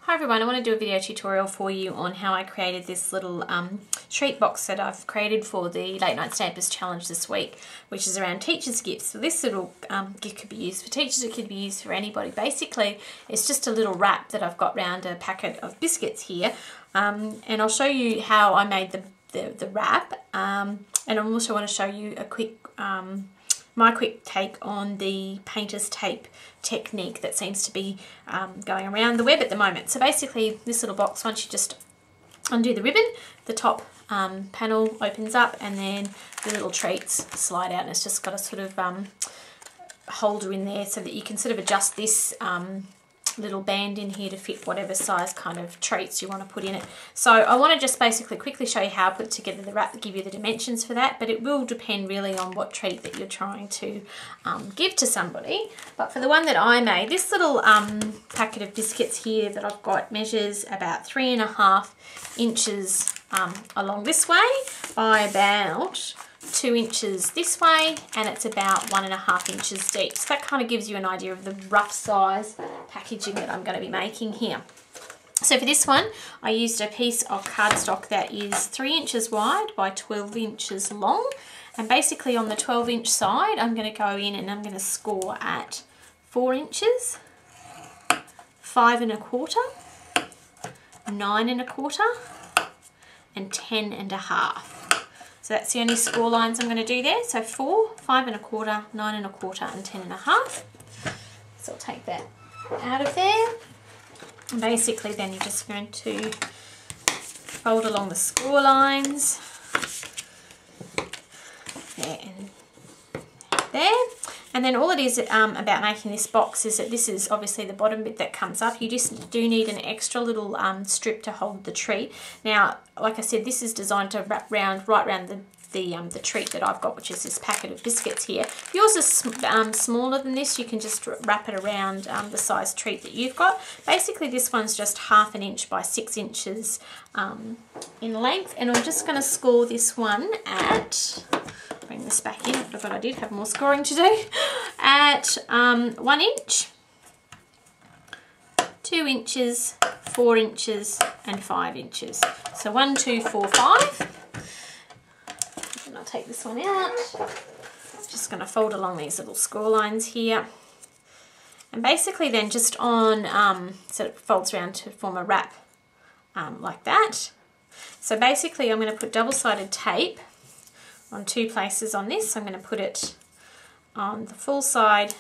Hi everyone, I want to do a video tutorial for you on how I created this little treat box that I've created for the Late Night Stampers Challenge this week, which is around teachers' gifts. So this little gift could be used for teachers, it could be used for anybody. Basically, it's just a little wrap that I've got around a packet of biscuits here, and I'll show you how I made the wrap, and I also want to show you a quick my quick take on the painter's tape technique that seems to be going around the web at the moment. So basically this little box, once you just undo the ribbon, the top panel opens up and then the little treats slide out, and it's just got a sort of holder in there so that you can sort of adjust this little band in here to fit whatever size kind of treats you want to put in it. So I want to just basically quickly show you how I put together the wrap, give you the dimensions for that, but it will depend really on what treat that you're trying to give to somebody. But for the one that I made, this little packet of biscuits here that I've got measures about 3.5 inches along this way by about 2 inches this way, and it's about 1.5 inches deep. So that kind of gives you an idea of the rough size packaging that I'm going to be making here. So for this one, I used a piece of cardstock that is 3 inches wide by 12 inches long, and basically on the 12-inch side I'm going to go in and I'm going to score at 4 inches, 5 1/4, 9 1/4, and 10 1/2. So that's the only score lines I'm going to do there. So 4, 5 1/4, 9 1/4, and 10 1/2. So I'll take that out of there. And basically then you're just going to fold along the score lines. There and there. And then all it is about making this box is that this is obviously the bottom bit that comes up. You just do need an extra little strip to hold the treat. Now, like I said, this is designed to wrap right around the treat that I've got, which is this packet of biscuits here. If yours is smaller than this, you can just wrap it around the size treat that you've got. Basically, this one's just 1/2 inch by 6 inches in length, and I'm just going to score this one at, bring this back in, I forgot I did have more scoring to do, at 1 inch, 2 inches, 4 inches, and 5 inches. So 1, 2, 4, 5. And I'll take this one out. Just going to fold along these little score lines here. And basically then just on, so it folds around to form a wrap like that. So basically I'm going to put double-sided tape on 2 places on this. I'm going to put it on the full side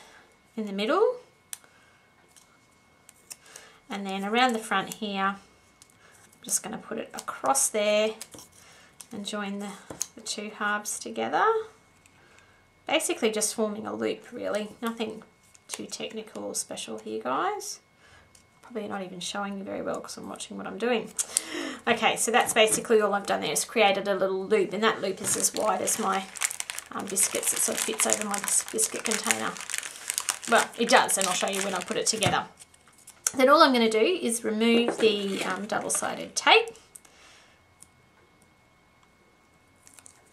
in the middle, and then around the front here I'm just going to put it across there and join the 2 halves together, basically just forming a loop really, nothing too technical or special here guys. Probably not even showing you very well because I'm watching what I'm doing. Okay, so that's basically all I've done there, is created a little loop, and that loop is as wide as my biscuits. It sort of fits over my biscuit container. Well, it does, and I'll show you when I put it together. Then all I'm going to do is remove the double-sided tape.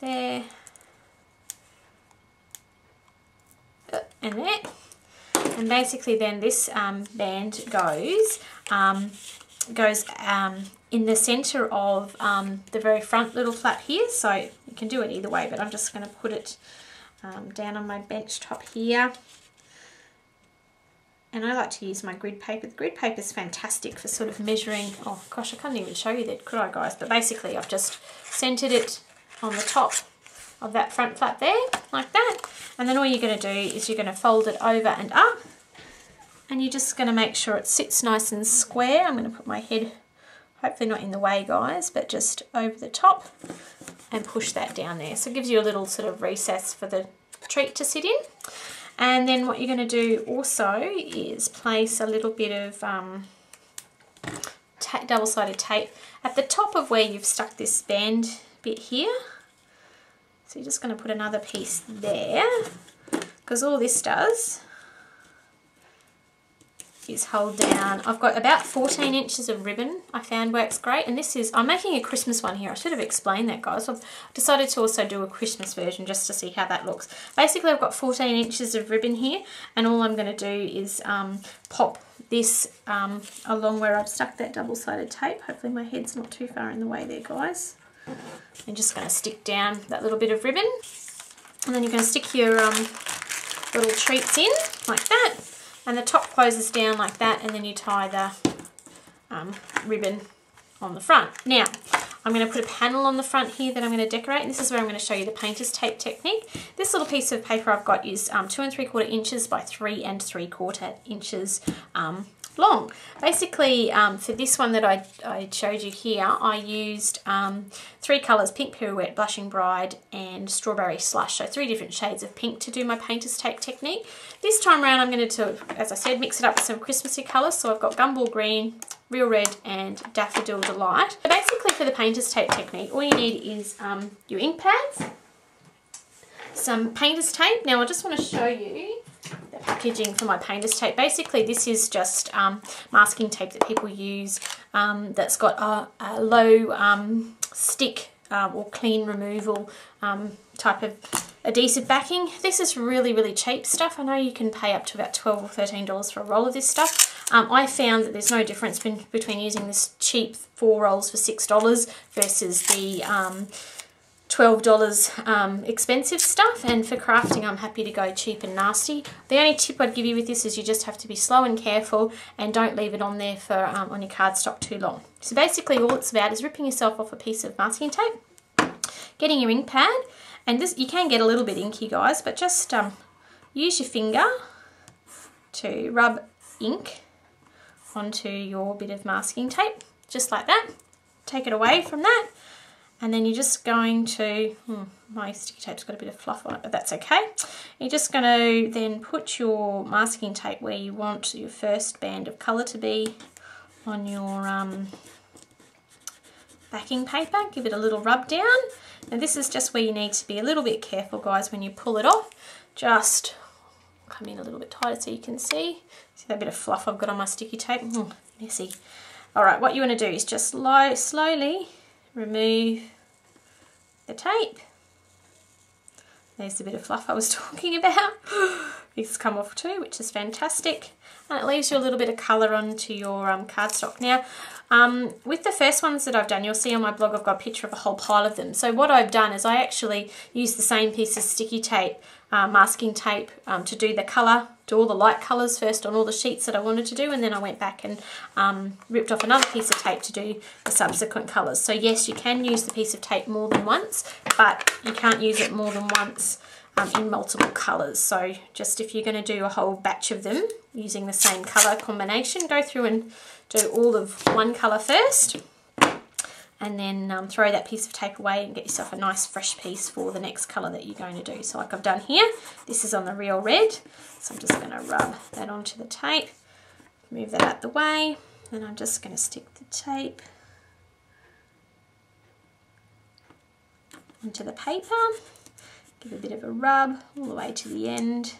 There. And there. And basically then this band goes in the center of the very front little flap here. So you can do it either way, but I'm just going to put it down on my bench top here. And I like to use my grid paper. The grid paper is fantastic for sort of measuring. Oh gosh, I can't even show you that, could I guys? But basically I've just centered it on the top of that front flap there, like that. And then all you're going to do is you're going to fold it over and up, and you're just going to make sure it sits nice and square. I'm going to put my head, hopefully not in the way guys, but just over the top, and push that down there. So it gives you a little sort of recess for the treat to sit in. And then what you're going to do also is place a little bit of double-sided tape at the top of where you've stuck this band bit here. So you're just going to put another piece there, because all this does is hold down. I've got about 14 inches of ribbon I found works great, and this is, I'm making a Christmas one here. I should have explained that, guys. I've decided to also do a Christmas version just to see how that looks. Basically, I've got 14 inches of ribbon here, and all I'm going to do is pop this along where I've stuck that double-sided tape. Hopefully my head's not too far in the way there, guys. I'm just going to stick down that little bit of ribbon, and then you're going to stick your little treats in like that, and the top closes down like that, and then you tie the ribbon on the front. Now I'm going to put a panel on the front here that I'm going to decorate, and this is where I'm going to show you the painter's tape technique. This little piece of paper I've got is 2 3/4 inches by 3 3/4 inches long. Basically, for this one that I showed you here, I used 3 colours, Pink Pirouette, Blushing Bride and Strawberry Slush, so 3 different shades of pink to do my painter's tape technique. This time around I'm going to, as I said, mix it up with some Christmassy colours, so I've got Gumball Green, Real Red and Daffodil Delight. So basically for the painter's tape technique, all you need is your ink pads, some painter's tape. Now I just want to show you the packaging for my painter's tape. Basically this is just masking tape that people use that's got a low stick or clean removal type of adhesive backing. This is really, really cheap stuff. I know you can pay up to about $12 or $13 for a roll of this stuff. I found that there's no difference between using this cheap 4 rolls for $6 versus the $12 expensive stuff, and for crafting I'm happy to go cheap and nasty. The only tip I'd give you with this is you just have to be slow and careful and don't leave it on there for on your cardstock too long. So basically all it's about is ripping yourself off a piece of masking tape, getting your ink pad, and this, you can get a little bit inky, guys, but just use your finger to rub ink onto your bit of masking tape, just like that. Take it away from that. And then you're just going to, my sticky tape's got a bit of fluff on it, but that's okay. You're just going to then put your masking tape where you want your first band of colour to be on your backing paper. Give it a little rub down. Now this is just where you need to be a little bit careful, guys, when you pull it off. Just come in a little bit tighter so you can see. See that bit of fluff I've got on my sticky tape? Messy. Alright, what you want to do is just slowly remove the tape. There's the bit of fluff I was talking about. It's come off too, which is fantastic. And it leaves you a little bit of colour onto your cardstock. Now, with the first ones that I've done, you'll see on my blog I've got a picture of a whole pile of them. So what I've done is I actually used the same piece of sticky tape, masking tape, to do the colour, do all the light colours first on all the sheets that I wanted to do, and then I went back and ripped off another piece of tape to do the subsequent colours. So yes, you can use the piece of tape more than once, but you can't use it more than once in multiple colours. So just if you're going to do a whole batch of them using the same colour combination, go through and do all of one colour first, and then throw that piece of tape away and get yourself a nice fresh piece for the next colour that you're going to do. So like I've done here, this is on the Real Red, so I'm just going to rub that onto the tape, move that out the way, and I'm just going to stick the tape onto the paper, give a bit of a rub all the way to the end,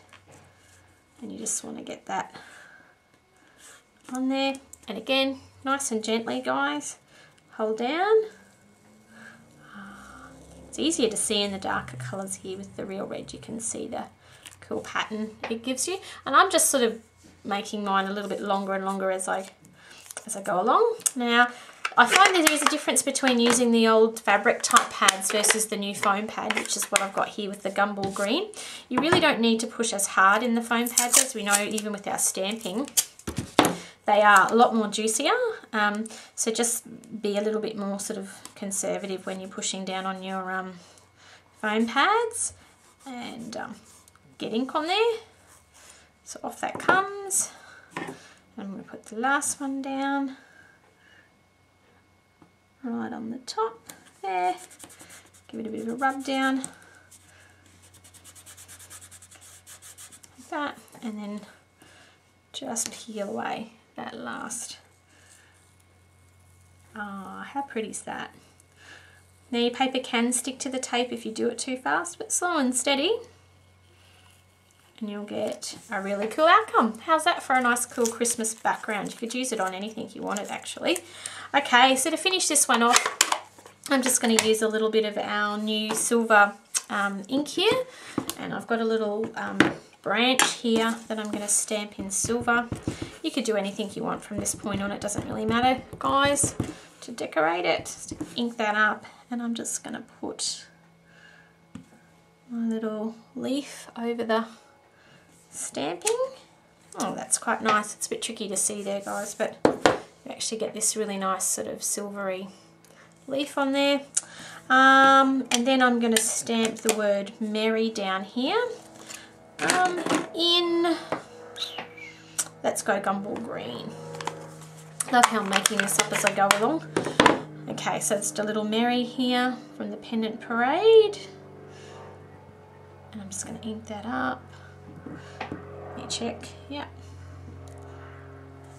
and you just want to get that on there. And again, nice and gently, guys. Hold down. It's easier to see in the darker colours here with the Real Red. You can see the cool pattern it gives you. And I'm just sort of making mine a little bit longer and longer as I go along. Now, I find that there is a difference between using the old fabric type pads versus the new foam pad, which is what I've got here with the Gumball Green. You really don't need to push as hard in the foam pads, as we know even with our stamping. They are a lot more juicier, so just be a little bit more sort of conservative when you're pushing down on your foam pads, and get ink on there. So off that comes. I'm going to put the last one down right on the top there. Give it a bit of a rub down like that, and then just peel away that last. Ah, how pretty is that? Now your paper can stick to the tape if you do it too fast, but slow and steady and you'll get a really cool outcome. How's that for a nice cool Christmas background? You could use it on anything you wanted actually. Okay, so to finish this one off, I'm just going to use a little bit of our new silver ink here, and I've got a little branch here that I'm going to stamp in silver. You could do anything you want from this point on, it doesn't really matter, guys. To decorate it, just ink that up, and I'm just going to put my little leaf over the stamping. Oh, that's quite nice. It's a bit tricky to see there, guys, but you actually get this really nice sort of silvery leaf on there. And then I'm going to stamp the word Merry down here in, let's go gumball green. Love how I'm making this up as I go along. Okay, so it's a little Merry here from the Pendant Parade. And I'm just going to ink that up. Let me check. Yep.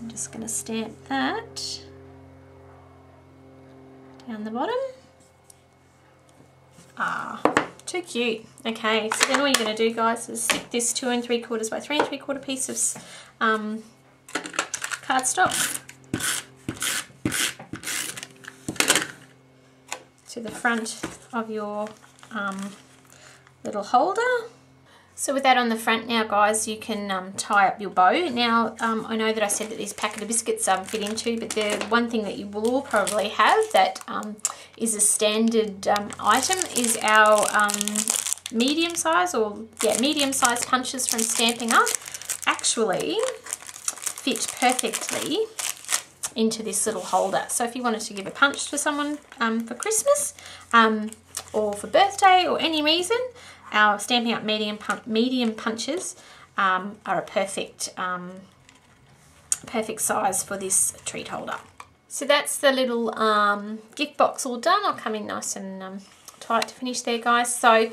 I'm just going to stamp that down the bottom. Ah, too cute. Okay, so then all you're going to do, guys, is stick this 2 3/4 by 3 3/4 piece of cardstock to the front of your little holder. So with that on the front now, guys, you can tie up your bow. Now, I know that I said that these packet of biscuits fit into, but the one thing that you will all probably have that is a standard item is our medium size punches from Stampin' Up. Actually fit perfectly into this little holder. So if you wanted to give a punch to someone for Christmas or for birthday or any reason, our Stampin' Up medium punches are a perfect perfect size for this treat holder. So that's the little gift box all done. I'll come in nice and tight to finish there, guys. So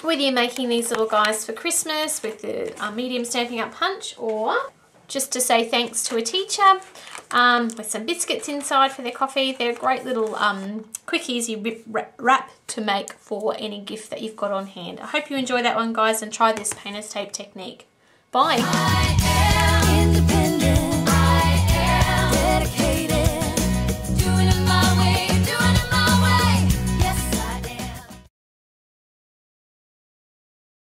whether you're making these little guys for Christmas with the medium Stampin' Up punch, or just to say thanks to a teacher with some biscuits inside for their coffee, they're a great little quick easy wrap to make for any gift that you've got on hand. I hope you enjoy that one, guys, and try this painter's tape technique. Bye.